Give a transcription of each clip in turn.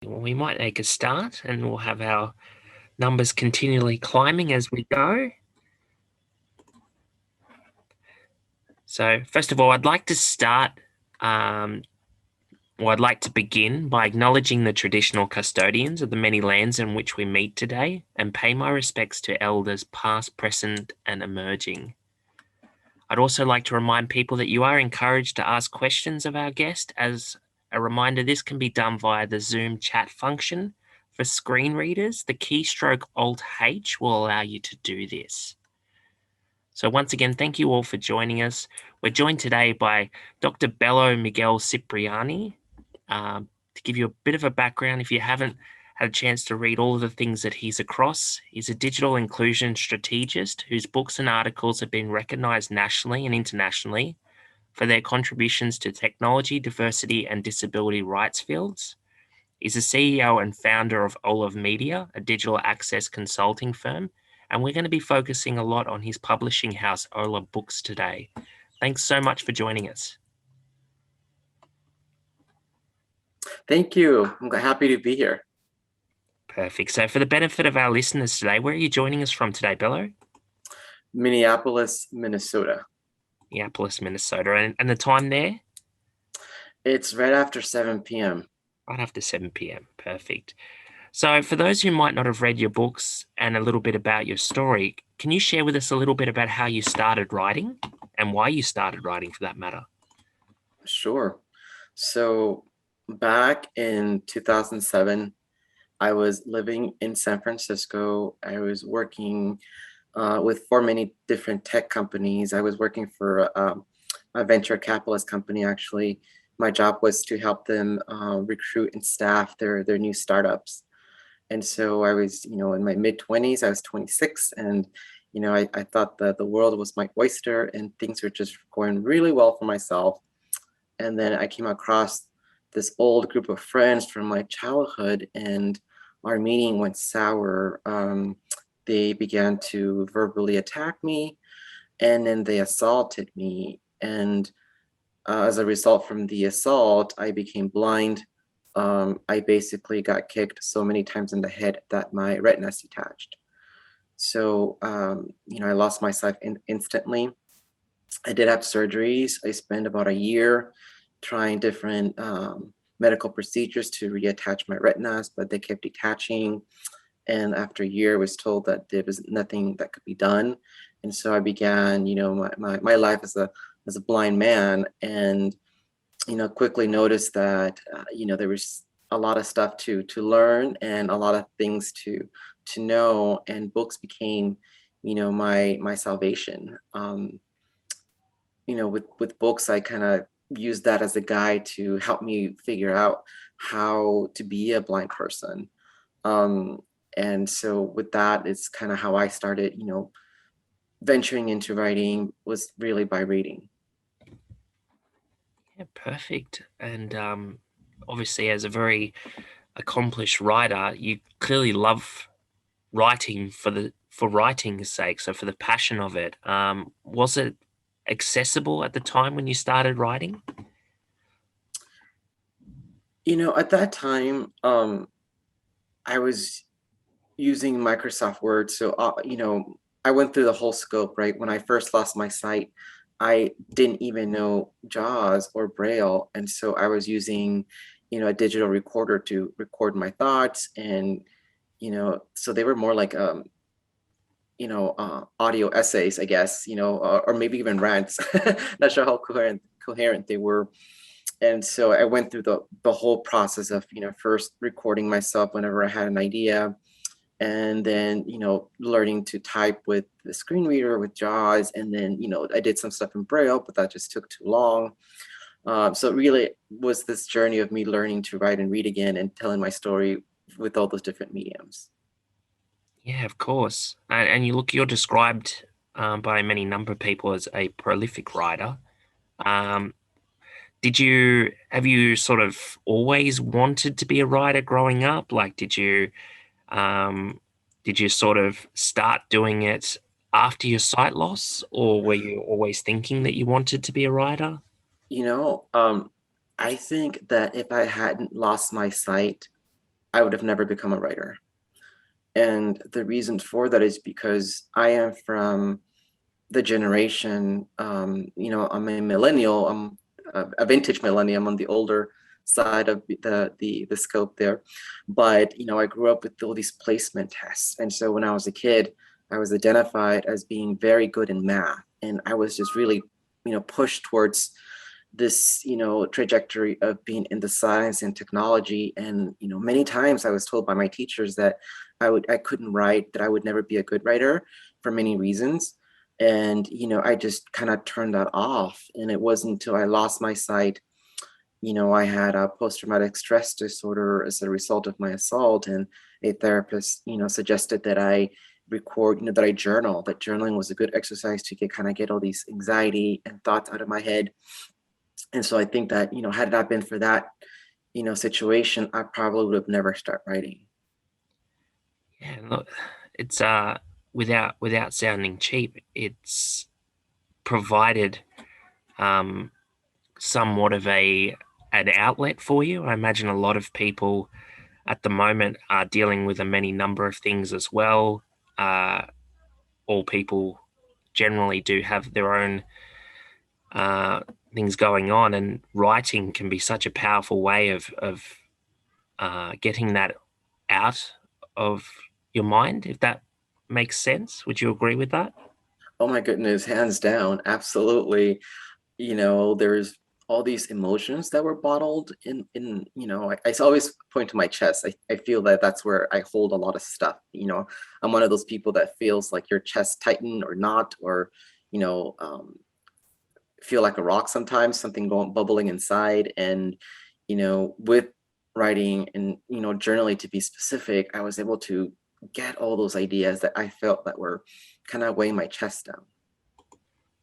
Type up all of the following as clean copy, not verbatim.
Well, we might make a start and we'll have our numbers continually climbing as we go. So first of all, I'd like to I'd like to begin by acknowledging the traditional custodians of the many lands in which we meet today and pay my respects to elders past, present, and emerging. I'd also like to remind people that you are encouraged to ask questions of our guest. As a reminder, this can be done via the Zoom chat function. For screen readers, the keystroke Alt-H will allow you to do this. So once again, thank you all for joining us. We're joined today by Dr. Belo Miguel Cipriani. To give you a bit of a background, if you haven't had a chance to read all of the things that he's across, he's a digital inclusion strategist whose books and articles have been recognized nationally and internationally for their contributions to technology, diversity, and disability rights fields. He's the CEO and founder of Olive Media, a digital access consulting firm, and we're going to be focusing a lot on his publishing house, Belo Books, today. Thanks so much for joining us. Thank you. I'm happy to be here. Perfect. So for the benefit of our listeners today, where are you joining us from today, Belo? Minneapolis, Minnesota. Minneapolis, Minnesota. And the time there? It's right after 7 p.m. Right after 7 p.m. Perfect. So for those who might not have read your books and a little bit about your story, can you share with us a little bit about how you started writing and why you started writing for that matter? Sure. So back in 2007, I was living in San Francisco. I was working with for many different tech companies. I was working for a venture capitalist company, actually. My job was to help them recruit and staff their new startups. And so I was, in my mid-20s, I was 26, and, I thought that the world was my oyster and things were just going really well for myself. And then I came across this old group of friends from my childhood, and our meeting went sour. They began to verbally attack me, and then they assaulted me. And as a result from the assault, I became blind. I basically got kicked so many times in the head that my retinas detached. So, I lost my sight instantly. I did have surgeries. I spent about a year trying different medical procedures to reattach my retinas, but they kept detaching. And after a year, I was told that there was nothing that could be done. And so I began, my life as a blind man, and quickly noticed that there was a lot of stuff to learn and a lot of things to know, and books became my salvation. With books, I kind of used that as a guide to help me figure out how to be a blind person. And so with that, it's kind of how I started, venturing into writing, was really by reading. Yeah, perfect. And obviously, as a very accomplished writer, you clearly love writing for writing's sake, so for the passion of it. Was it accessible at the time when you started writing? At that time, I was using Microsoft Word. So, I went through the whole scope, right? When I first lost my sight, I didn't even know JAWS or Braille. And so I was using, a digital recorder to record my thoughts. And, so they were more like, audio essays, I guess, or maybe even rants. Not sure how coherent they were. And so I went through the whole process of, first recording myself whenever I had an idea, and then learning to type with the screen reader with JAWS, and then I did some stuff in Braille, but that just took too long. So it really was this journey of me learning to write and read again and telling my story with all those different mediums. Yeah, of course. And you're described by many number of people as a prolific writer. Have you sort of always wanted to be a writer growing up? Like, did you sort of start doing it after your sight loss, or were you always thinking that you wanted to be a writer? I think that if I hadn't lost my sight, I would have never become a writer. And the reason for that is because I am from the generation, I'm a millennial, I'm a vintage millennium on the older side of the scope there. But, I grew up with all these placement tests. And so when I was a kid, I was identified as being very good in math. And I was just really, pushed towards this, trajectory of being in the science and technology. And, many times I was told by my teachers that I couldn't write, that I would never be a good writer for many reasons. And, I just kind of turned that off. And it wasn't until I lost my sight, I had a post-traumatic stress disorder as a result of my assault. And a therapist, suggested that I record, that I journal, that journaling was a good exercise to get all these anxiety and thoughts out of my head. And so I think that, had it not been for that, situation, I probably would have never started writing. Yeah, look, it's without sounding cheap, it's provided somewhat of an outlet for you. I imagine a lot of people at the moment are dealing with a many number of things as well. All people generally do have their own things going on, and writing can be such a powerful way of getting that out of your mind, if that makes sense. Would you agree with that? Oh my goodness, hands down, absolutely. There's all these emotions that were bottled in, I always point to my chest. I feel that that's where I hold a lot of stuff. I'm one of those people that feels like your chest tighten or not, or, you know, um, feel like a rock sometimes, something going bubbling inside. And, with writing and, journaling, to be specific, I was able to get all those ideas that I felt that were kind of weighing my chest down.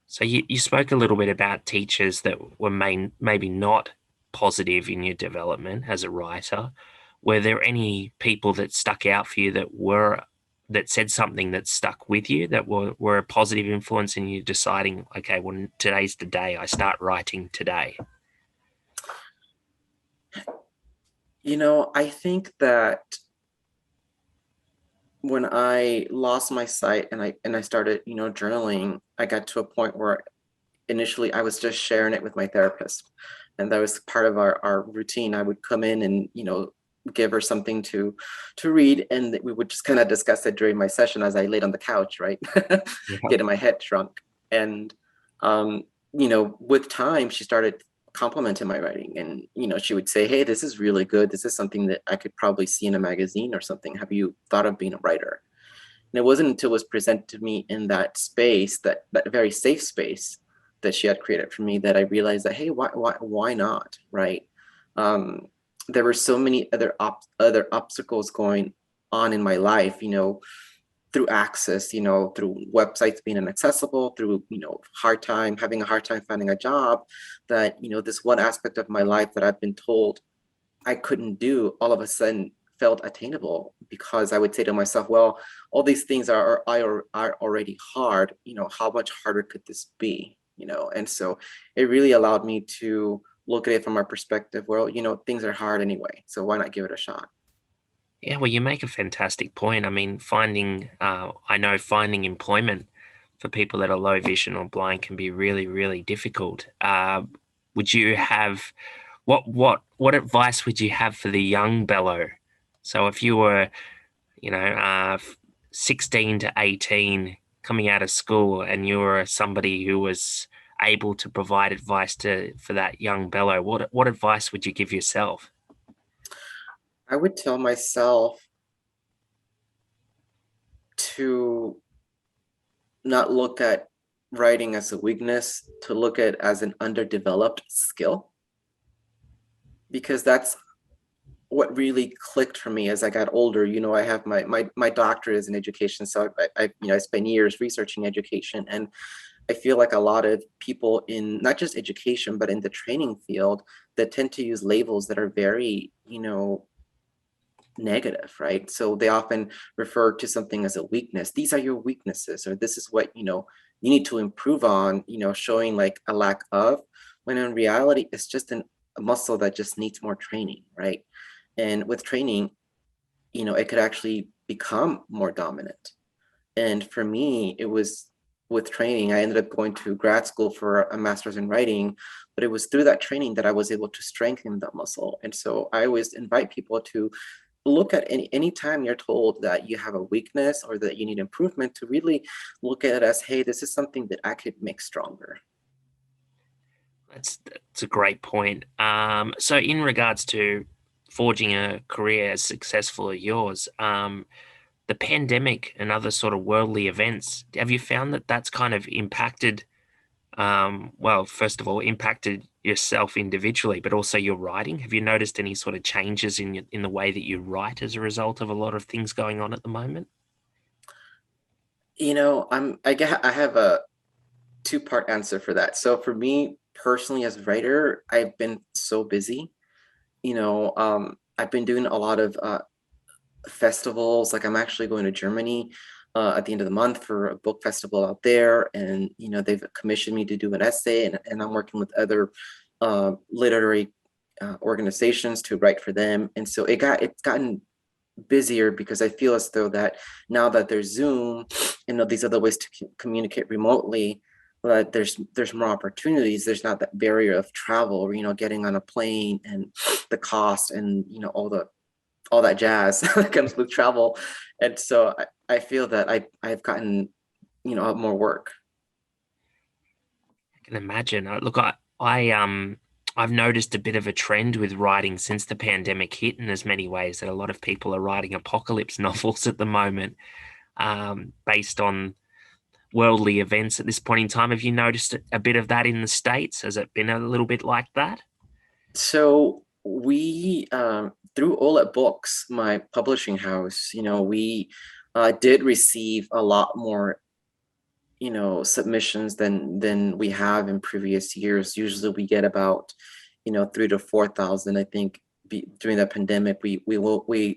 So you spoke a little bit about teachers that were maybe not positive in your development as a writer. Were there any people that stuck out for you that said something that stuck with you, that were a positive influence in you deciding, okay, well, today's the day I start writing today? I think that when I lost my sight and I started, journaling, I got to a point where initially I was just sharing it with my therapist. And that was part of our routine. I would come in and, give her something to read, and we would just kind of discuss it during my session as I laid on the couch, right? Yeah. Getting my head shrunk. And with time she started complimenting my writing, and she would say, hey, this is really good, this is something that I could probably see in a magazine or something, have you thought of being a writer? And it wasn't until it was presented to me in that space, that very safe space that she had created for me, that I realized that, hey, why not, right? Um, there were so many other obstacles going on in my life, through access, through websites being inaccessible, through, having a hard time finding a job, that, this one aspect of my life that I've been told I couldn't do, all of a sudden felt attainable, because I would say to myself, well, all these things are already hard, how much harder could this be? And so it really allowed me to look at it from a perspective, well, things are hard anyway, so why not give it a shot? Yeah, well, you make a fantastic point. I mean, I know finding employment for people that are low vision or blind can be really, really difficult. Would you have what advice would you have for the young Bello? So if you were, 16 to 18 coming out of school, and you were somebody who was able to provide advice for that young Bello, what advice would you give yourself? I would tell myself to not look at writing as a weakness, to look at it as an underdeveloped skill, because that's what really clicked for me as I got older. I have my doctorate is in education, so I spent years researching education, and I feel like a lot of people in not just education but in the training field, that tend to use labels that are very, negative, right? So they often refer to something as a weakness. These are your weaknesses, or this is what, you need to improve on, showing like a lack of, when in reality, it's just a muscle that just needs more training, right? And with training, it could actually become more dominant. And for me, it was with training. I ended up going to grad school for a master's in writing, but it was through that training that I was able to strengthen that muscle. And so I always invite people to look at any time you're told that you have a weakness or that you need improvement, to really look at it as, hey, this is something that I could make stronger. That's a great point. So in regards to forging a career as successful as yours, the pandemic and other sort of worldly events, have you found that that's kind of impacted, well, first of all, impacted yourself individually, but also your writing? Have you noticed any sort of changes in the way that you write as a result of a lot of things going on at the moment? I have a two-part answer for that. So for me personally, as a writer, I've been so busy. I've been doing a lot of festivals. Like, I'm actually going to Germany at the end of the month for a book festival out there, and they've commissioned me to do an essay, and I'm working with other literary organizations to write for them. And so it's gotten busier, because I feel as though that now that there's Zoom and these other ways to communicate remotely, that there's more opportunities. There's not that barrier of travel, or getting on a plane and the cost, and all that jazz that comes with travel. And so I feel that I've gotten more work. I can imagine. Look, I've noticed a bit of a trend with writing since the pandemic hit, in as many ways that a lot of people are writing apocalypse novels at the moment, based on worldly events at this point in time. Have you noticed a bit of that in the States? Has it been a little bit like that? So we, through Olet Books, my publishing house, we did receive a lot more submissions than we have in previous years. Usually we get about 3 to 4 thousand. I think during the pandemic we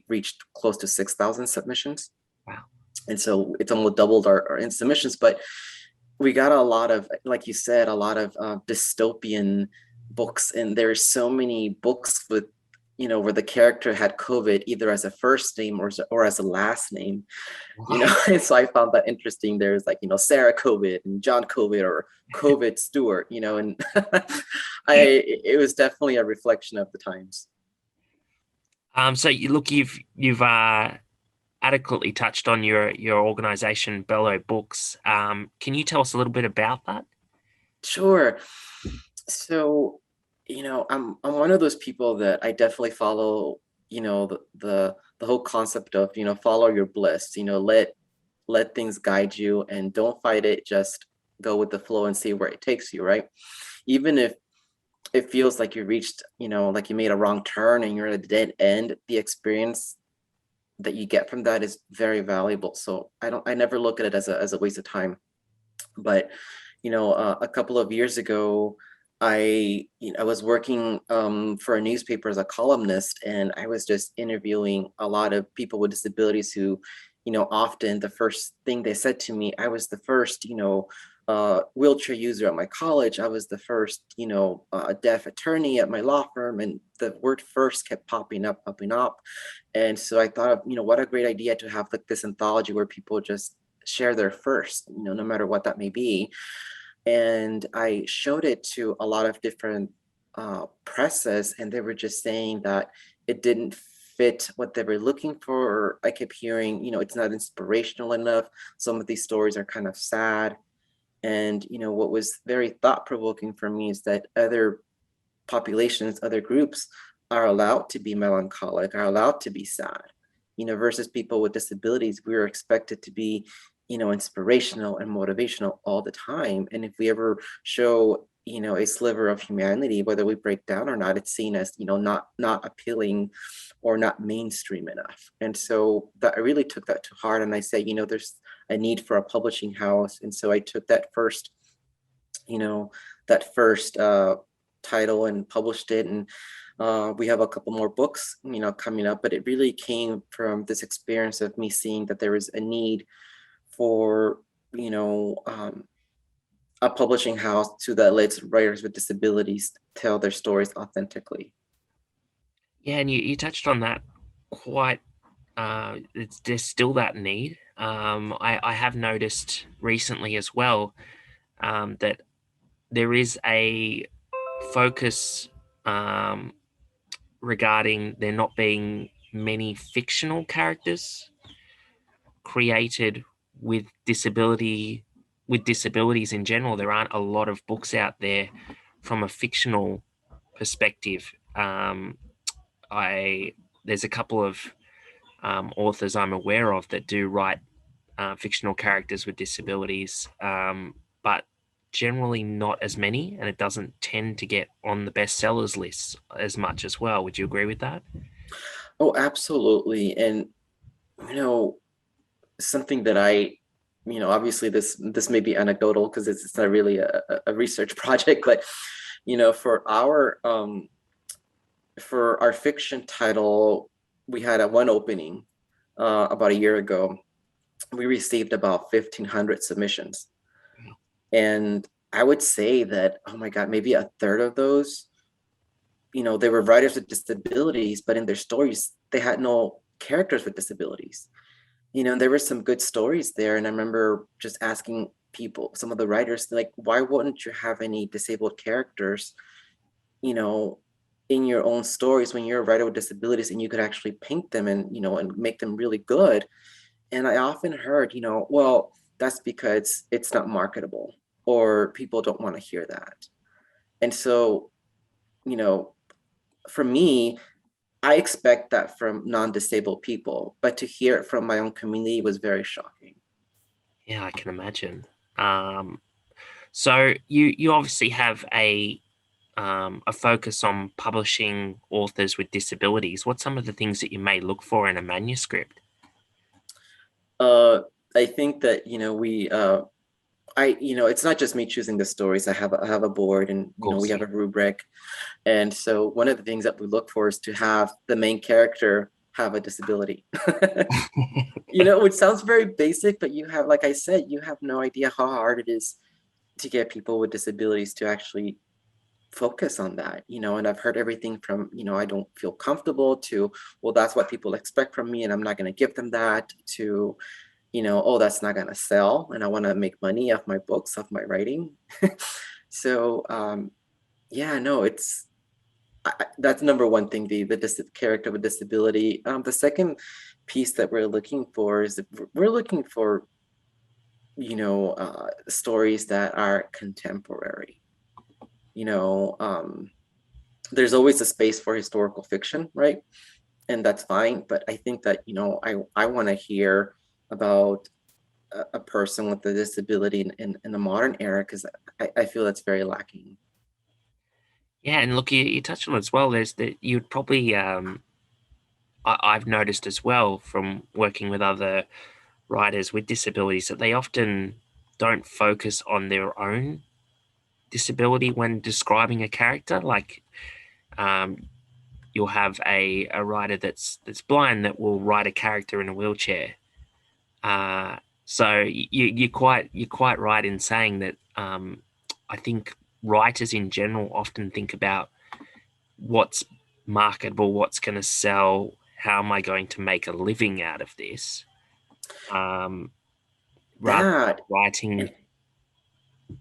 reached close to 6,000 submissions, Wow. and so it's almost doubled our in submissions. But we got a lot of, like you said, a lot of dystopian books, and there's so many books with where the character had COVID either as a first name or as a last name. Wow. And so I found that interesting. There's like Sarah COVID and John COVID, or COVID Stewart, and it was definitely a reflection of the times. So you've adequately touched on your organization, Belo Books. Can you tell us a little bit about that? Sure. So, I'm one of those people that I definitely follow, the whole concept of, follow your bliss, let things guide you, and don't fight it. Just go with the flow and see where it takes you, right? Even if it feels like you reached, like you made a wrong turn and you're at a dead end, the experience that you get from that is very valuable. So I never look at it as a waste of time. But a couple of years ago, I was working for a newspaper as a columnist, and I was just interviewing a lot of people with disabilities who, often the first thing they said to me, I was the first, wheelchair user at my college. I was the first, deaf attorney at my law firm, and the word first kept popping up, popping up. And so I thought of, what a great idea to have like this anthology where people just share their first, no matter what that may be. And I showed it to a lot of different presses, and they were just saying that it didn't fit what they were looking for. Or I kept hearing, it's not inspirational enough. Some of these stories are kind of sad. And what was very thought-provoking for me is that other populations, other groups are allowed to be melancholic, are allowed to be sad, versus people with disabilities. We are expected to be, inspirational and motivational all the time. And if we ever show, a sliver of humanity, whether we break down or not, it's seen as, not appealing or not mainstream enough. And so that I really took that to heart. And I said, there's a need for a publishing house. And so I took you know, that first title and published it. And we have a couple more books, coming up, but it really came from this experience of me seeing that there is a need for, a publishing house that lets writers with disabilities tell their stories authentically. Yeah, and you touched on that quite there's still that need. I have noticed recently as well that there is a focus um, regarding there not being many fictional characters created with disabilities in general. There aren't a lot of books out there from a fictional perspective. I There's a couple of authors I'm aware of that do write fictional characters with disabilities, but generally not as many, and it doesn't tend to get on the bestsellers lists as much as well. Would you agree with that? Oh, absolutely. And you know, something that obviously this may be anecdotal because it's not really a research project, but for our fiction title, we had a one opening about a year ago. We received about 1,500 submissions, and I would say that, oh my God, maybe a third of those, they were writers with disabilities, but in their stories they had no characters with disabilities. And there were some good stories there, and I remember just asking people, some of the writers, like, why wouldn't you have any disabled characters, you know in your own stories when you're a writer with disabilities, and you could actually paint them and make them really good. And I often heard, well, that's because it's not marketable, or people don't want to hear that. And so, you know for me, I expect that from non-disabled people, but to hear it from my own community was very shocking. Yeah, I can imagine. Um, so you obviously have a focus on publishing authors with disabilities. What's some of the things that you may look for in a manuscript? uh I think that it's not just me choosing the stories. I have a board, and Of course, we have yeah. a rubric. And so one of the things that we look for is to have the main character have a disability. Which sounds very basic, but like I said, you have no idea how hard it is to get people with disabilities to actually focus on that. And I've heard everything from, I don't feel comfortable, to, well, that's what people expect from me and I'm not going to give them that, to, oh, that's not going to sell and I want to make money off my books, off my writing. So yeah, no, that's number one thing, the character with disability. The second piece that we're looking for is that we're looking for stories that are contemporary. you know um there's always a space for historical fiction, right? And that's fine, but I think that I want to hear about a person with a disability in the modern era, because I feel that's very lacking. Yeah, and look, you touched on it as well. There's that you'd probably I've noticed as well from working with other writers with disabilities that they often don't focus on their own disability when describing a character. Like um, you'll have a writer that's blind that will write a character in a wheelchair. Uh, so you're quite right in saying that. I think writers in general often think about what's marketable, what's going to sell, how am I going to make a living out of this, um, rather That than writing, and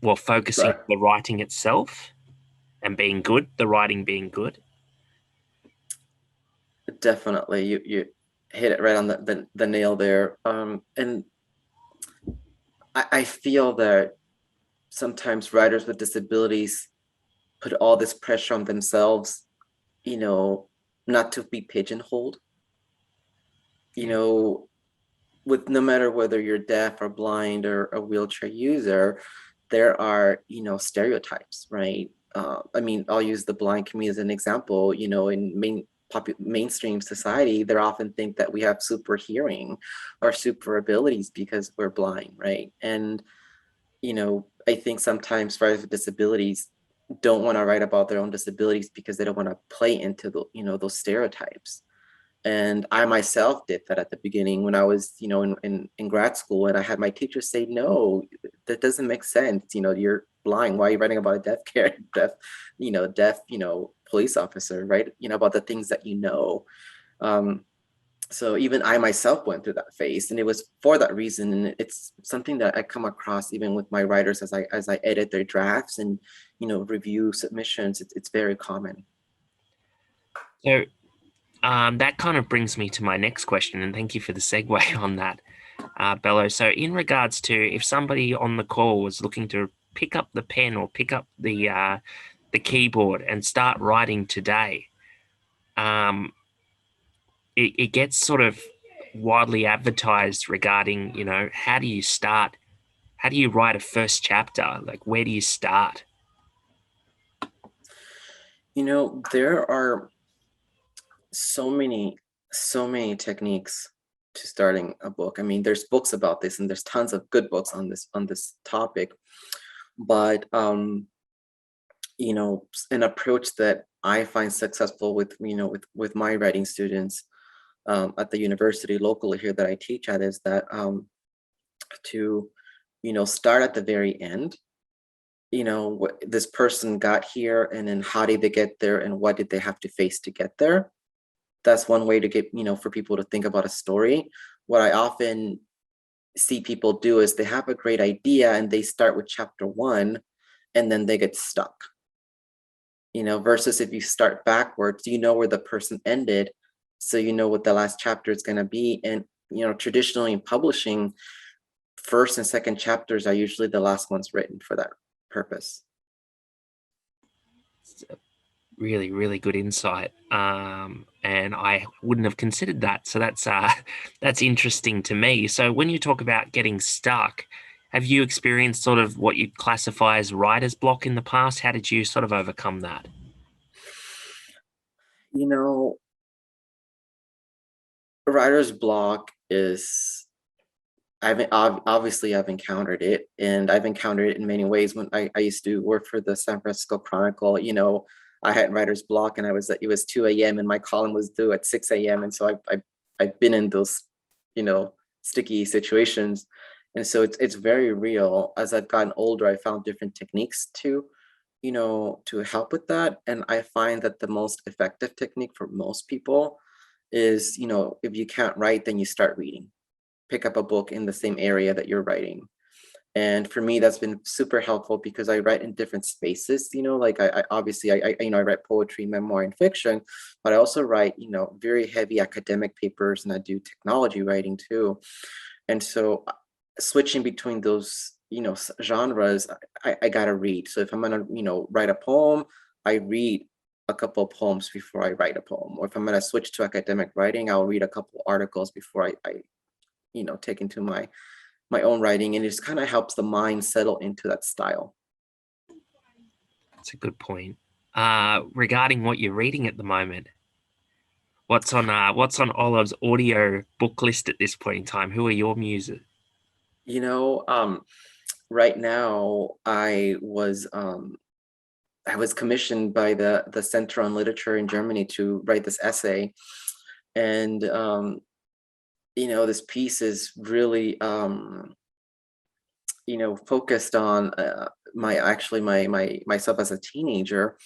well, focusing sorry, on the writing itself and being good, the writing being good. definitely, you hit it right on the nail there. And I feel that sometimes writers with disabilities put all this pressure on themselves, you know, not to be pigeonholed, you Yeah. know, with no matter whether you're deaf or blind or a wheelchair user, there are, stereotypes, right? I mean, I'll use the blind community as an example. In mainstream society, they often think that we have super hearing or super abilities because we're blind, right? And I think sometimes writers with disabilities don't want to write about their own disabilities because they don't want to play into those stereotypes. And I myself did that at the beginning when I was, in grad school, and I had my teacher say, no, that doesn't make sense. You're blind. Why are you writing about a deaf character, deaf, police officer, right? About the things that. Um, So even I myself went through that phase, and it was for that reason. And it's something that I come across even with my writers as I edit their drafts and, review submissions. It's very common. So that kind of brings me to my next question, and thank you for the segue on that, Bello. So, in regards to if somebody on the call was looking to pick up the pen or pick up the keyboard and start writing today, um, it gets sort of widely advertised regarding, how do you start? How do you write a first chapter? Like, where do you start? There are so many techniques to starting a book. I mean, there's books about this, and there's tons of good books on this topic. But an approach that I find successful with my writing students at the university locally here that I teach at is that to start at the very end. What this person got here, and then how did they get there, and what did they have to face to get there. That's one way to get, for people to think about a story. What I often see people do is they have a great idea and they start with chapter one, and then they get stuck. Versus if you start backwards, where the person ended, so you know what the last chapter is going to be. And traditionally in publishing, first and second chapters are usually the last ones written for that purpose. Really, really good insight. And I wouldn't have considered that. So that's interesting to me. So when you talk about getting stuck, have you experienced sort of what you'd classify as writer's block in the past? How did you sort of overcome that? You know, writer's block is obviously I've encountered it, and I've encountered it in many ways. When I used to work for the San Francisco Chronicle, I had writer's block, and it was 2 a.m. and my column was due at 6 a.m. And so I've been in those, sticky situations. And so it's very real. As I've gotten older, I found different techniques to help with that. And I find that the most effective technique for most people is, if you can't write, then you start reading. Pick up a book in the same area that you're writing. And for me, that's been super helpful because I write in different spaces. Like I obviously I write poetry, memoir, and fiction, but I also write very heavy academic papers, and I do technology writing too. And so switching between those genres, I gotta read. So if I'm gonna write a poem, I read a couple of poems before I write a poem. Or if I'm gonna switch to academic writing, I'll read a couple articles before I take into my own writing, and it just kind of helps the mind settle into that style. That's a good point. Regarding what you're reading at the moment, what's on Olive's audio book list at this point in time? Who are your muses? You know, right now I was commissioned by the Center on Literature in Germany to write this essay, and this piece is really focused on myself as a teenager.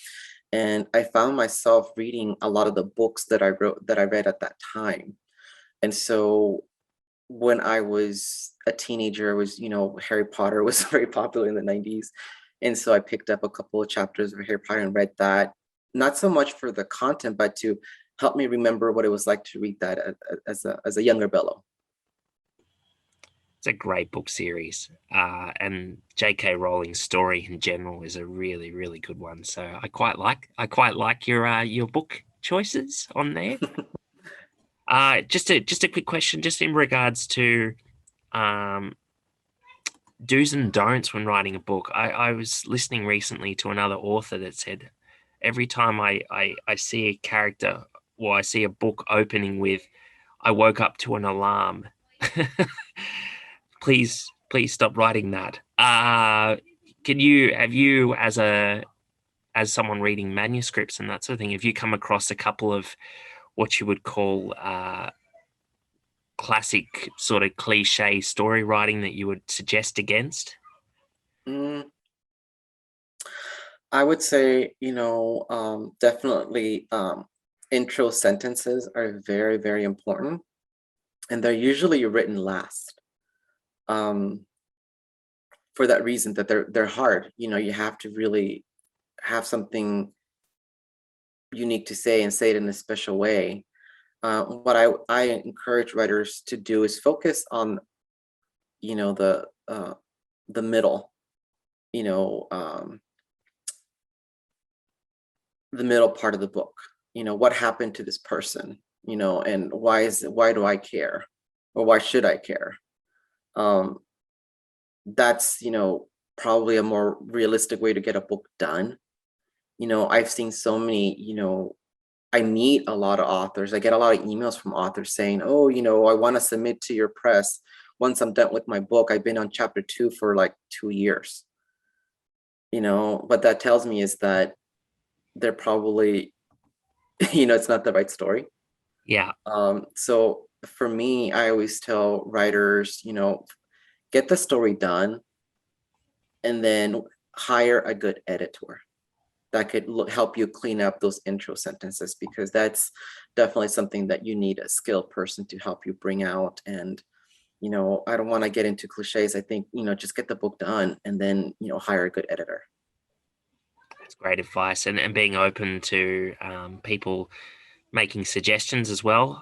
And I found myself reading a lot of the books that I read at that time. And so when I was a teenager, Harry Potter was very popular in the 90s. And so I picked up a couple of chapters of Harry Potter and read that, not so much for the content, but to help me remember what it was like to read that as a younger Bello. It's a great book series, and J.K. Rowling's story in general is a really, really good one. So I quite like your book choices on there. Just a quick question, just in regards to um, do's and don'ts when writing a book. I was listening recently to another author that said every time I see a character or I see a book opening with "I woke up to an alarm." Please stop writing that. Have you as someone reading manuscripts and that sort of thing, have you come across a couple of what you would call classic sort of cliche story writing that you would suggest against? Mm, I would say, definitely intro sentences are very, very important. and they're usually written last. Um, for that reason, that they're hard. You have to really have something unique to say and say it in a special way. What I encourage writers to do is focus on, you know, the uh, the middle, you know, the middle part of the book. What happened to this person, and why do I care, or why should I care? Um, that's probably a more realistic way to get a book done. I've seen so many, I meet a lot of authors. I get a lot of emails from authors saying, "Oh, I want to submit to your press. Once I'm done with my book, I've been on chapter 2 for like 2 years." What that tells me is that they're probably, it's not the right story. Yeah. So for me, I always tell writers, get the story done and then hire a good editor that could help you clean up those intro sentences, because that's definitely something that you need a skilled person to help you bring out. And I don't want to get into cliches. I think just get the book done and then hire a good editor. That's great advice, and being open to people making suggestions as well.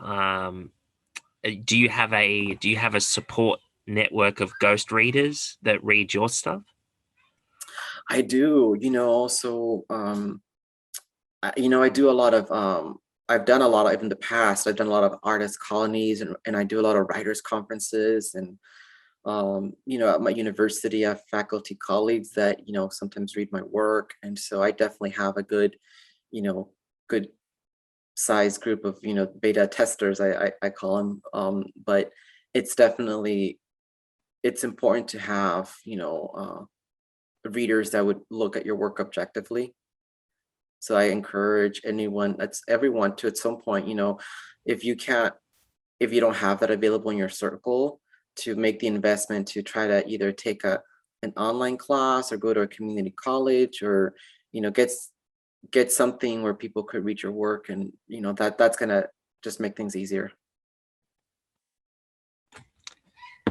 Do you have a support network of ghost readers that read your stuff? I do. So I do a lot of I've done a lot of, in the past, I've done a lot of artist colonies, and I do a lot of writers conferences. And at my university, I have faculty colleagues that sometimes read my work, and so I definitely have a good you know good size group of beta testers, I call them. But it's definitely, it's important to have readers that would look at your work objectively. So I encourage everyone to, at some point, if you can't, if you don't have that available in your circle, to make the investment to try to either take an online class or go to a community college, or get something where people could read your work. And that's gonna just make things easier.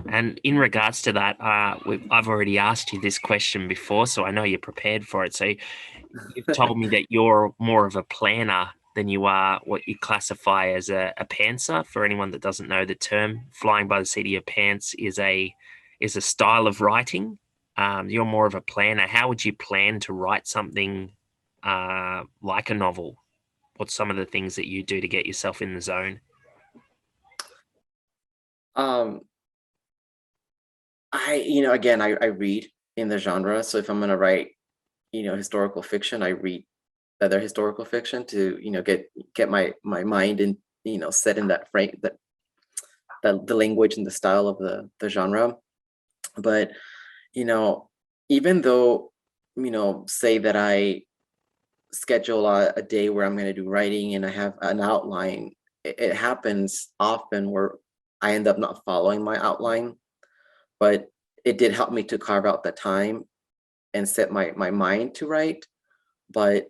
And in regards to that, I've already asked you this question before, so I know you're prepared for it. So you've told me that you're more of a planner than you are what you classify as a pantser. For anyone that doesn't know the term, flying by the seat of your pants is a style of writing. You're more of a planner. How would you plan to write something like a novel? What's some of the things that you do to get yourself in the zone? um again, I read in the genre. So if I'm going to write historical fiction, I read other historical fiction to get my mind in, set in that frame, that the language and the style of the genre. But you know even though, say that I schedule a day where I'm going to do writing and I have an outline, it happens often where I end up not following my outline. But it did help me to carve out the time and set my mind to write. But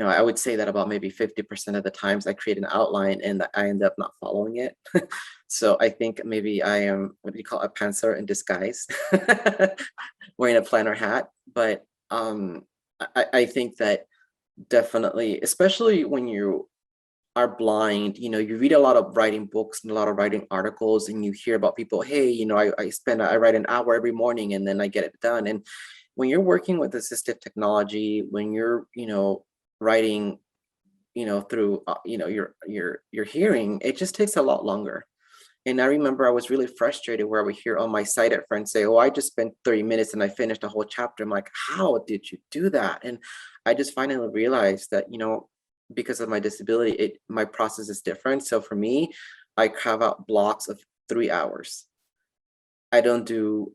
I would say that about maybe 50% of the times I create an outline and I end up not following it. So I think maybe I am, what do you call, a pantser in disguise, wearing a planner hat. But I think that definitely, especially when you are blind, you read a lot of writing books and a lot of writing articles, and you hear about people, hey, I write an hour every morning and then I get it done. And when you're working with assistive technology, when you're, writing, through, your hearing, it just takes a lot longer. And I remember I was really frustrated where I would hear all my sighted friends say, "Oh, I just spent 30 minutes and I finished a whole chapter." I'm like, "How did you do that?" And I just finally realized that, because of my disability, my process is different. So for me, I carve out blocks of 3 hours. I don't do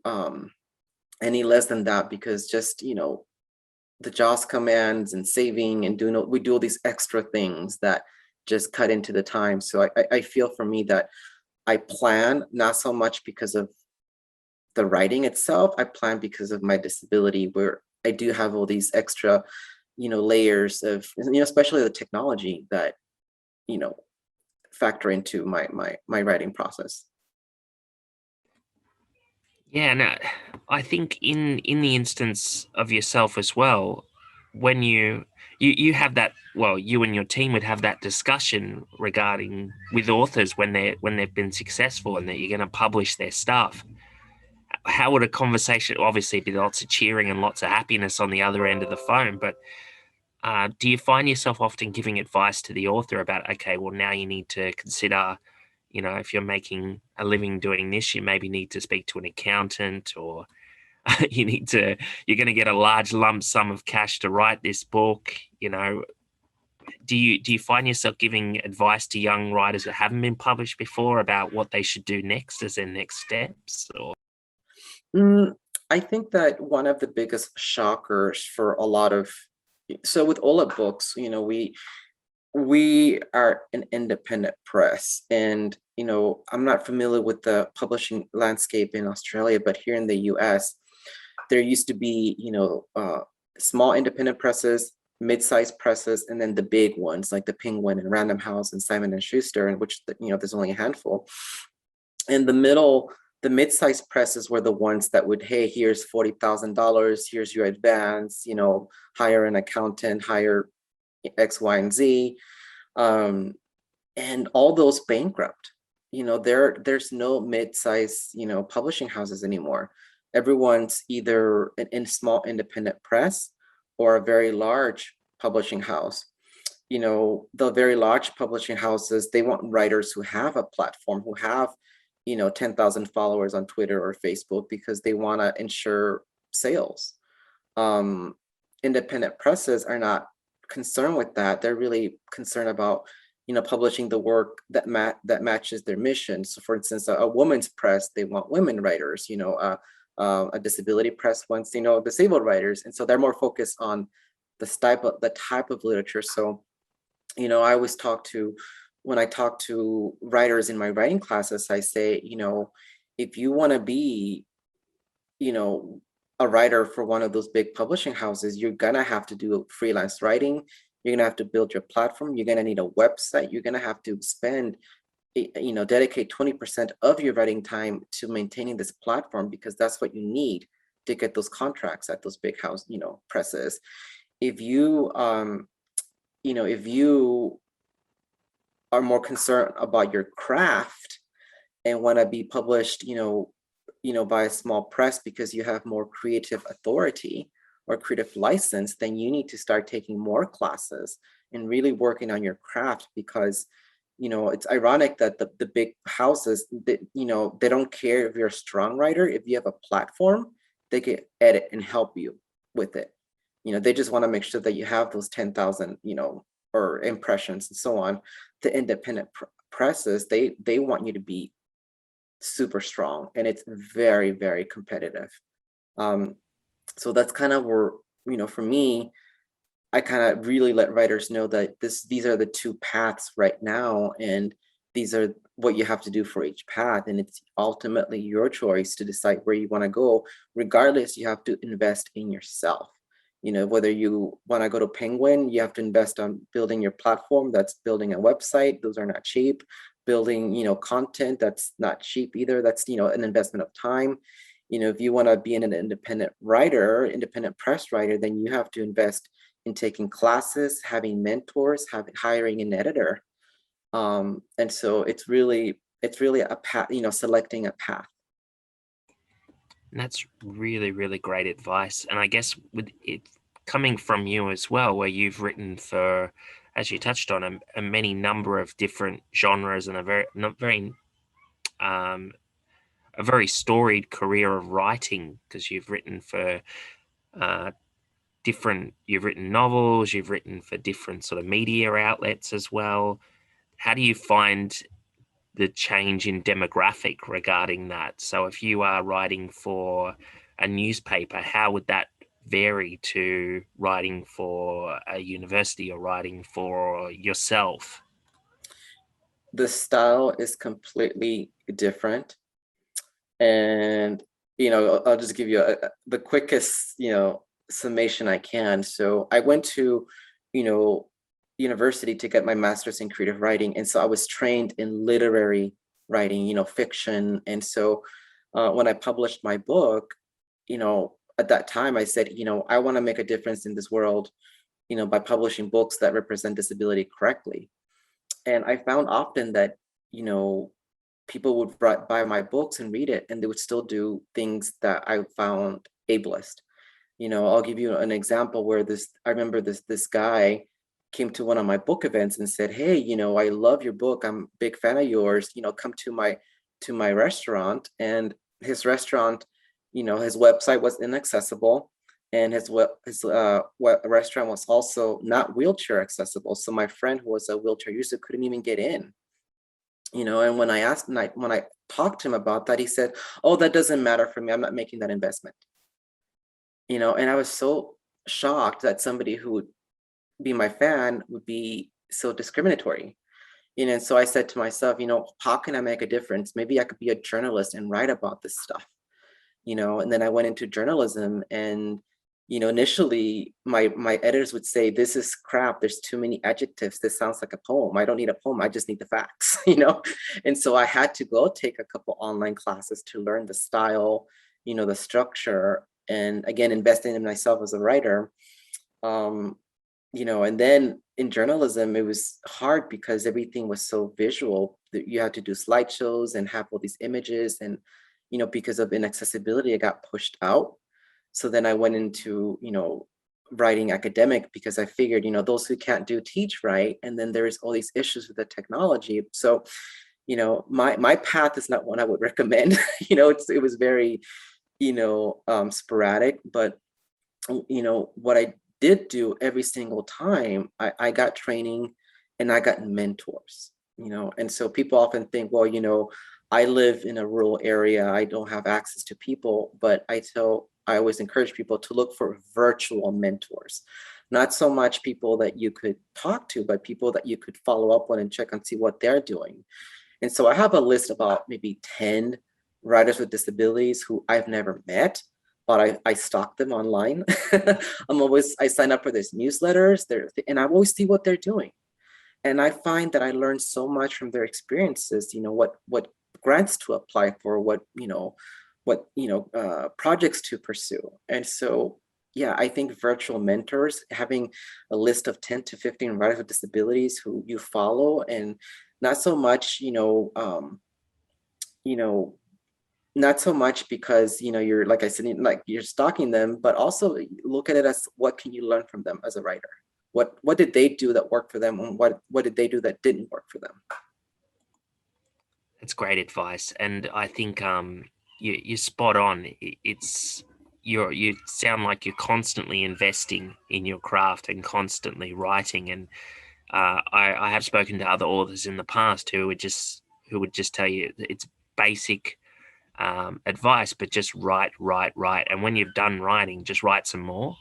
any less than that, because just, the JAWS commands and saving and we do all these extra things that just cut into the time. So I feel, for me, that I plan not so much because of the writing itself. I plan because of my disability, where I do have all these extra, layers of, especially the technology that, you know, factor into my writing process. Yeah, no, I think in the instance of yourself as well, when you have that, well, you and your team would have that discussion regarding with authors when they've been successful and that you're going to publish their stuff. How would a conversation, obviously be lots of cheering and lots of happiness on the other end of the phone, but do you find yourself often giving advice to the author about, okay, well, now you need to consider, if you're making a living doing this, you maybe need to speak to an accountant, or you're going to get a large lump sum of cash to write this book. Do you find yourself giving advice to young writers that haven't been published before about what they should do next as their next steps? Or Mm, I think that one of the biggest shockers for a lot of, so with Ola Books, we are an independent press, and I'm not familiar with the publishing landscape in Australia, but here in the US, there used to be small independent presses, mid-sized presses, and then the big ones like the Penguin and Random House and Simon and Schuster, in which there's only a handful. In the middle, the mid-sized presses were the ones that would, hey, here's $40,000, here's your advance, hire an accountant, hire X, Y, and Z, and all those bankrupt. There's no mid-size, publishing houses anymore. Everyone's either an in small independent press or a very large publishing house. The very large publishing houses, they want writers who have a platform, who have 10,000 followers on Twitter or Facebook, because they want to ensure sales. um, Independent presses are not concerned with that. They're really concerned about publishing the work that matches their mission. So for instance, a woman's press, they want women writers. A disability press wants disabled writers, and so they're more focused on the type of literature. So I always when I talk to writers in my writing classes, I say, if you want to be you know, a writer for one of those big publishing houses, you're gonna have to do freelance writing. You're gonna have to build your platform. You're gonna need a website. You're gonna have to dedicate 20% of your writing time to maintaining this platform, because that's what you need to get those contracts at those big house, presses. If you, if you are more concerned about your craft and want to be published, by a small press because you have more creative authority or creative license, then you need to start taking more classes and really working on your craft, because it's ironic that the big houses, they don't care if you're a strong writer. If you have a platform, they can edit and help you with it. They just want to make sure that you have those 10,000 or impressions and so on. The independent presses, they want you to be super strong, and it's very, very competitive. So that's kind of where, for me, I kind of really let writers know that these are the two paths right now, and these are what you have to do for each path, and it's ultimately your choice to decide where you want to go. Regardless, you have to invest in yourself. Whether you want to go to Penguin, you have to invest on building your platform. That's building a website. Those are not cheap. Building, content, that's not cheap either. That's, an investment of time. If you want to be an independent writer, independent press writer, then you have to invest in taking classes, having mentors, hiring an editor. And so it's really a path, selecting a path. And that's really, really great advice. And I guess with it coming from you as well, where you've written for, as you touched on, a many number of different genres and um, a very storied career of writing, because you've written for uh, you've written novels, you've written for different sort of media outlets as well. How do you find the change in demographic regarding that? So if you are writing for a newspaper, how would that vary to writing for a university or writing for yourself? The style is completely different. And I'll just give you the quickest summation I can. So I went to university to get my master's in creative writing, and so I was trained in literary writing, fiction. And so when I published my book, at that time I said, I want to make a difference in this world, by publishing books that represent disability correctly. And I found often that, you know, people would buy my books and read it, and they would still do things that I found ableist. I'll give you an example where I remember this guy came to one of my book events and said, "Hey, I love your book. I'm a big fan of yours. Come to my restaurant." And his restaurant, his website was inaccessible, and his restaurant was also not wheelchair accessible. So my friend, who was a wheelchair user, couldn't even get in. And when I talked to him about that, he said, "Oh, that doesn't matter for me. I'm not making that investment." And I was so shocked that somebody who would be my fan would be so discriminatory. And so I said to myself, how can I make a difference? Maybe I could be a journalist and write about this stuff. And then I went into journalism, and initially my editors would say, "This is crap. There's too many adjectives. This sounds like a poem. I don't need a poem. I just need the facts." And so I had to go take a couple online classes to learn the style, the structure, and again, investing in myself as a writer. And then in journalism, it was hard because everything was so visual that you had to do slideshows and have all these images. And, because of inaccessibility, I got pushed out. So then I went into, writing academic, because I figured, those who can't teach right. And then there's all these issues with the technology. So, my path is not one I would recommend. It was very, sporadic, but, what I did do every single time, I got training and I got mentors, and so people often think, well, I live in a rural area, I don't have access to people, but I always encourage people to look for virtual mentors, not so much people that you could talk to, but people that you could follow up on and check and see what they're doing. And so I have a list about maybe 10 writers with disabilities who I've never met, but I stalk them online. I sign up for these newsletters, and I always see what they're doing. And I find that I learn so much from their experiences, what grants to apply for, what projects to pursue. And so, yeah, I think virtual mentors, having a list of 10 to 15 writers with disabilities who you follow, and not so much, you know, not so much because you're, like I said, like you're stalking them, but also look at it as, what can you learn from them as a writer? What did they do that worked for them, and what did they do that didn't work for them? That's great advice, and I think you're spot on. You sound like you're constantly investing in your craft and constantly writing. And I have spoken to other authors in the past who would just tell you it's basic advice, but just write. And when you've done writing, just write some more.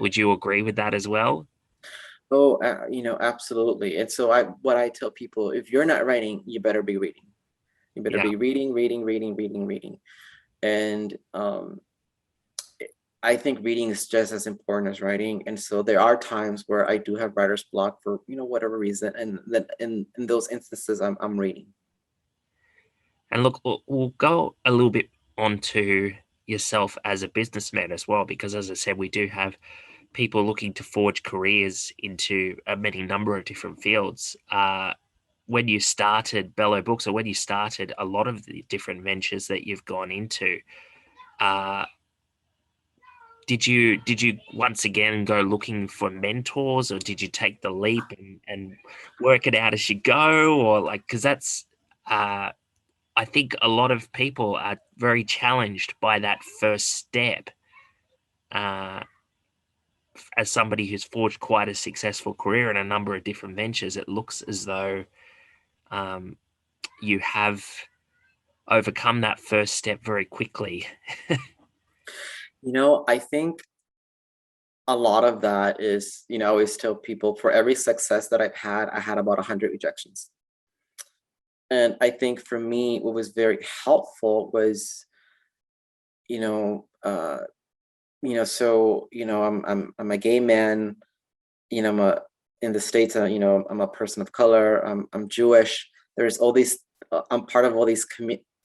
Would you agree with that as well? Oh, absolutely. And so what I tell people, if you're not writing, you better be reading. You better Yeah. be reading. And I think reading is just as important as writing. And so there are times where I do have writer's block for, whatever reason. And then in those instances, I'm reading. And look, we'll go a little bit onto yourself as a businessman as well, because as I said, we do have people looking to forge careers into a many number of different fields. When you started Belo Books, or when you started a lot of the different ventures that you've gone into, uh, did you once again go looking for mentors, or did you take the leap and work it out as you go, or like, because that's I think a lot of people are very challenged by that first step. Uh, as somebody who's forged quite a successful career in a number of different ventures, it looks as though um, you have overcome that first step very quickly. I think a lot of that is, I always tell people, for every success that I've had, I had about 100 rejections. And I think for me, what was very helpful was, you know, uh, I'm a gay man, I'm in the States, I'm a person of color, I'm Jewish. There's all these, I'm part of all these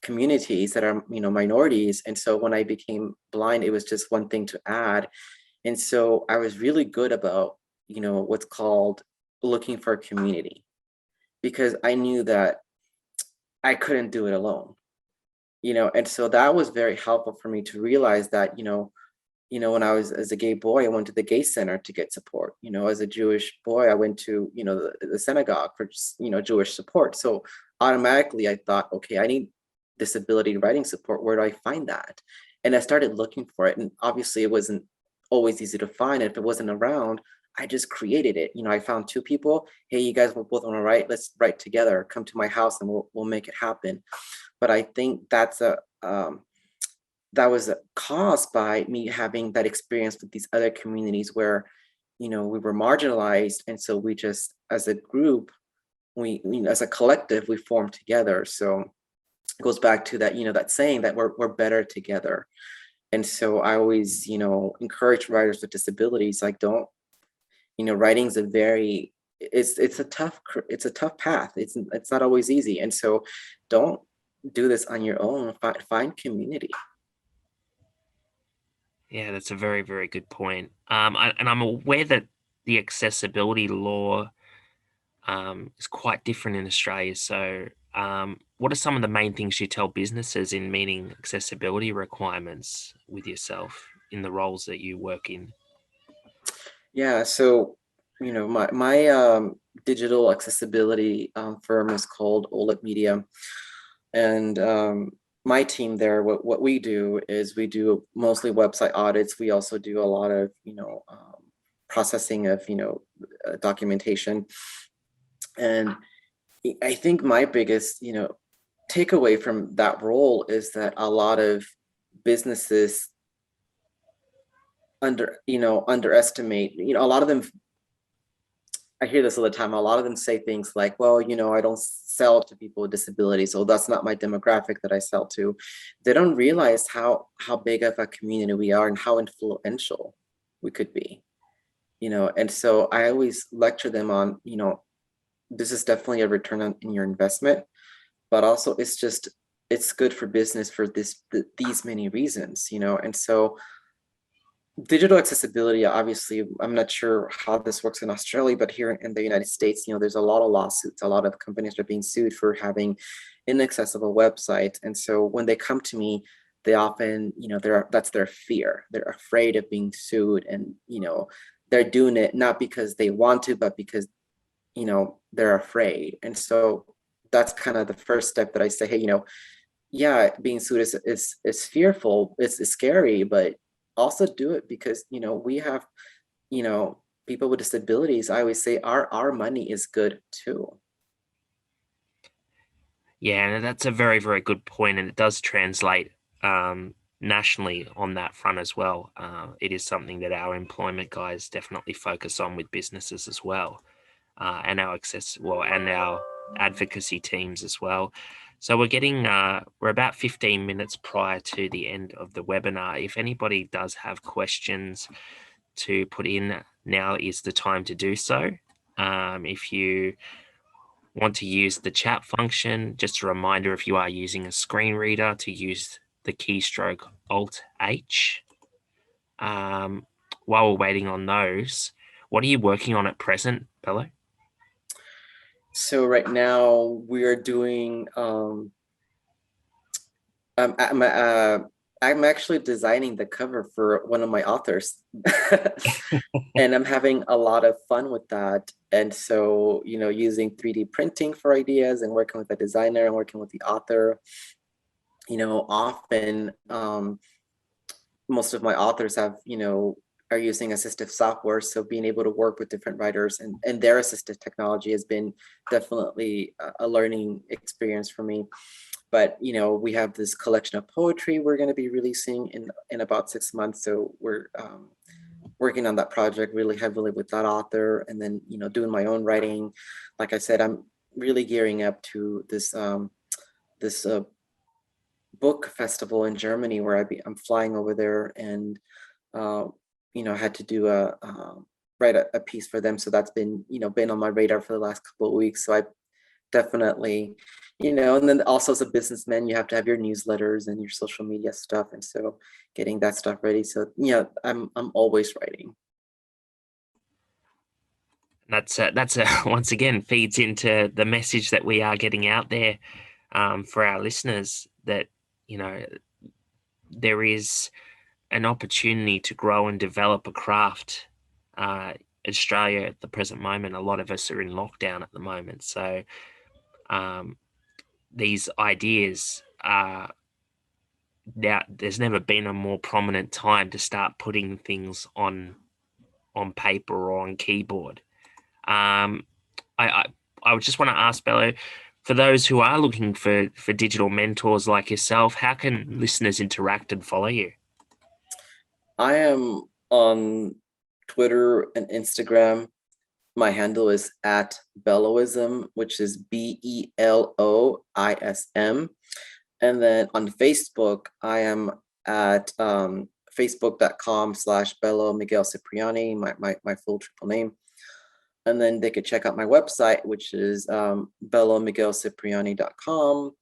communities that are, minorities. And so when I became blind, it was just one thing to add. And so I was really good about, what's called looking for a community, because I knew that I couldn't do it alone, and so that was very helpful for me to realize that, when I was as a gay boy, I went to the gay center to get support. As a Jewish boy, I went to, the synagogue for, Jewish support. So automatically I thought, okay, I need disability writing support. Where do I find that? And I started looking for it. And obviously it wasn't always easy to find. If it wasn't around, I just created it. I found two people. Hey, you guys will both want to write. Let's write together. Come to my house and we'll make it happen. But I think that was caused by me having that experience with these other communities where, we were marginalized. And so we just, as a group, as a collective, we formed together. So it goes back to that, that saying that we're better together. And so I always, encourage writers with disabilities, like, don't, writing's a very, it's a tough path. It's not always easy. And so don't do this on your own. Find community. Yeah, that's a very, very good point. And I'm aware that the accessibility law is quite different in Australia. So, what are some of the main things you tell businesses in meeting accessibility requirements with yourself in the roles that you work in? Yeah, so my digital accessibility firm is called OLED Media, and my team there, what we do is we do mostly website audits. We also do a lot of processing of documentation, and I think my biggest takeaway from that role is that a lot of businesses underestimate, a lot of them, I hear this all the time. A lot of them say things like, well, I don't sell to people with disabilities, so that's not my demographic that I sell to. They don't realize how big of a community we are and how influential we could be. And so I always lecture them on, this is definitely a return in your investment, but also it's good for business for these many reasons, and so digital accessibility, obviously, I'm not sure how this works in Australia, but here in the United States, there's a lot of lawsuits. A lot of companies are being sued for having inaccessible websites. And so when they come to me, they often, that's their fear. They're afraid of being sued, and, they're doing it not because they want to, but because, they're afraid. And so that's kind of the first step that I say, hey, yeah, being sued is fearful, it's scary, but also do it because we have people with disabilities. I always say our money is good too. Yeah, and that's a very, very good point, and it does translate nationally on that front as well. It is something that our employment guys definitely focus on with businesses as well, and and our advocacy teams as well. So we're about 15 minutes prior to the end of the webinar. If anybody does have questions to put in, now is the time to do so. If you want to use the chat function, just a reminder, if you are using a screen reader, to use the keystroke Alt H. While we're waiting on those, what are you working on at present, Bello? So right now we are doing I'm actually designing the cover for one of my authors. And I'm having a lot of fun with that. And so, using 3D printing for ideas and working with the designer and working with the author, often most of my authors are using assistive software. So being able to work with different writers and their assistive technology has been definitely a learning experience for me. But we have this collection of poetry we're going to be releasing in about 6 months. So we're working on that project really heavily with that author, and then doing my own writing. Like I said, I'm really gearing up to this book festival in Germany where I'm flying over there, and I had to do write a piece for them. So that's been been on my radar for the last couple of weeks. So I definitely And then also as a businessman, you have to have your newsletters and your social media stuff. And so getting that stuff ready. So yeah, I'm always writing. That's once again feeds into the message that we are getting out there for our listeners, that there is an opportunity to grow and develop a craft. Australia at the present moment, a lot of us are in lockdown at the moment, so these ideas are now. There's never been a more prominent time to start putting things on paper or on keyboard. Um, I I would just want to ask Bello, for those who are looking for digital mentors like yourself, how can listeners interact and follow you? I am on Twitter and Instagram. My handle is at Beloism, which is BELOISM. And then on Facebook, I am at facebook.com/Belo Miguel Cipriani, my full triple name. And then they could check out my website, which is belomiguelcipriani.com.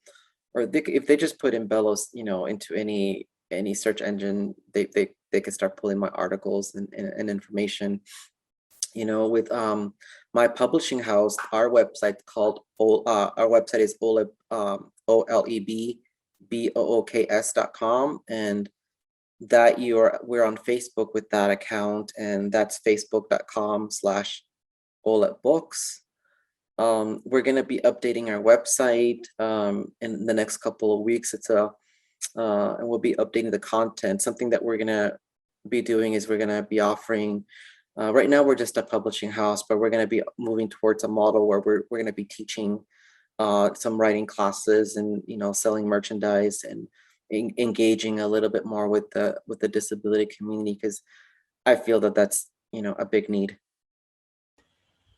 Or if they just put in Belos, into any search engine, they could start pulling my articles and information. With my publishing house, our website is olebooks.com, and we're on Facebook with that account, and that's facebook.com/olebooks. We're going to be updating our website in the next couple of weeks. And we'll be updating the content. Something that we're going to be doing is we're going to be offering. Right now, we're just a publishing house, but we're going to be moving towards a model where we're going to be teaching some writing classes, and selling merchandise, and engaging a little bit more with the disability community, because I feel that that's a big need.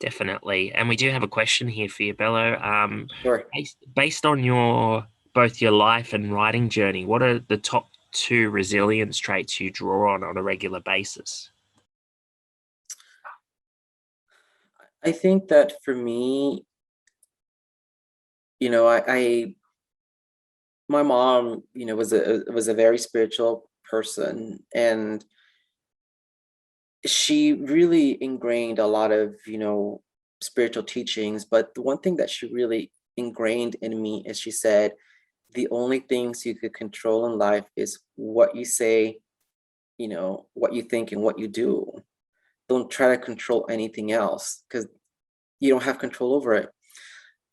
Definitely. And we do have a question here for you, Bello. Sure. Based on both your life and writing journey, what are the top 2 resilience traits you draw on a regular basis? I think that for me, my mom, was a very spiritual person, and she really ingrained a lot of, spiritual teachings. But the one thing that she really ingrained in me is, she said, the only things you could control in life is what you say, what you think, and what you do. Don't try to control anything else, because you don't have control over it.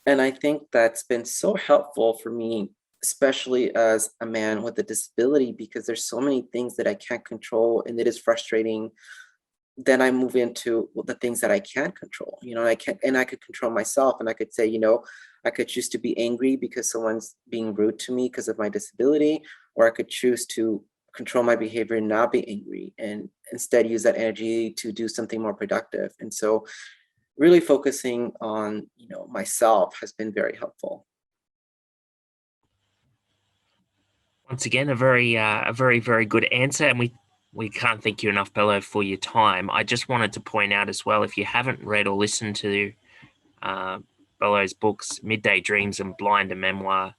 And I think that's been so helpful for me, especially as a man with a disability, because there's so many things that I can't control, and it is frustrating. Then I move into the things that I can control. I could control myself, and I could say, I could choose to be angry because someone's being rude to me because of my disability, or I could choose to control my behavior and not be angry, and instead use that energy to do something more productive. And so really focusing on, myself has been very helpful. Once again, a very, very good answer, and we can't thank you enough, Bello, for your time. I just wanted to point out as well, if you haven't read or listened to Bello's books, Midday Dreams and Blind, a Memoir,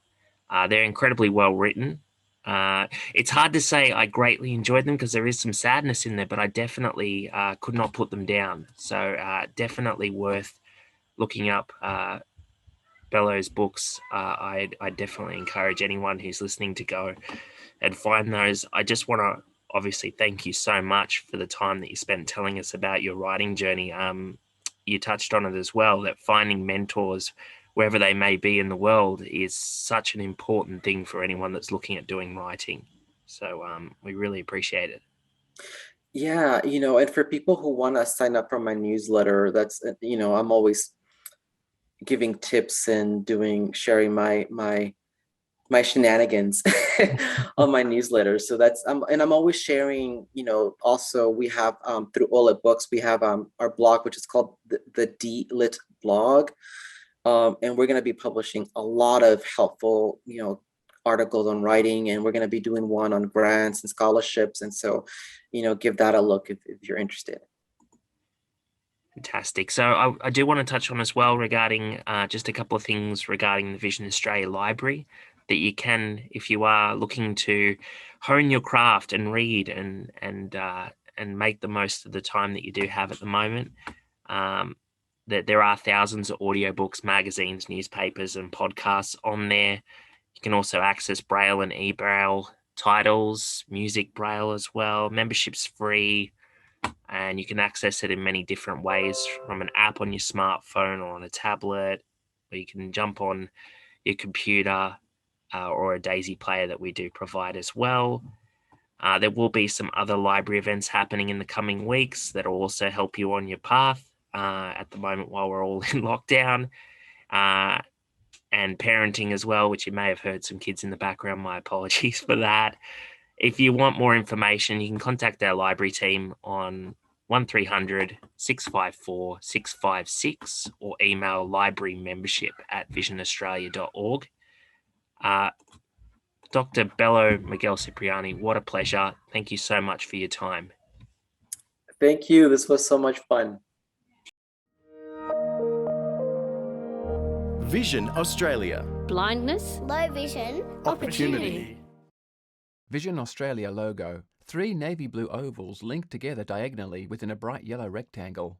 they're incredibly well written. It's hard to say I greatly enjoyed them because there is some sadness in there, but I definitely could not put them down. So definitely worth looking up Bello's books. I definitely encourage anyone who's listening to go and find those. I just want to obviously thank you so much for the time that you spent telling us about your writing journey. You touched on it as well, that finding mentors wherever they may be in the world is such an important thing for anyone that's looking at doing writing. So we really appreciate it. Yeah, and for people who want to sign up for my newsletter, that's, I'm always giving tips and sharing my shenanigans on my newsletter. So that's and I'm always sharing, also we have through Ola Books, we have our blog, which is called the D-Lit blog. And we're going to be publishing a lot of helpful, articles on writing, and we're going to be doing one on grants and scholarships. And so, give that a look if you're interested. Fantastic. So I do want to touch on as well regarding just a couple of things regarding the Vision Australia Library that you can, if you are looking to hone your craft and read and make the most of the time that you do have at the moment. That there are thousands of audiobooks, magazines, newspapers, and podcasts on there. You can also access Braille and e-Braille titles, music Braille as well. Membership's free, and you can access it in many different ways from an app on your smartphone or on a tablet, or you can jump on your computer or a Daisy player that we do provide as well. There will be some other library events happening in the coming weeks that will also help you on your path at the moment while we're all in lockdown, and parenting as well, which you may have heard some kids in the background. My apologies for that. If you want more information, you can contact our library team on 1300 654 656 or email librarymembership@visionaustralia.org. Dr. Belo Miguel Cipriani, what a pleasure. Thank you so much for your time. Thank you. This was so much fun. Vision Australia. Blindness, Low vision. Opportunity. Vision Australia logo. 3 navy blue ovals linked together diagonally within a bright yellow rectangle.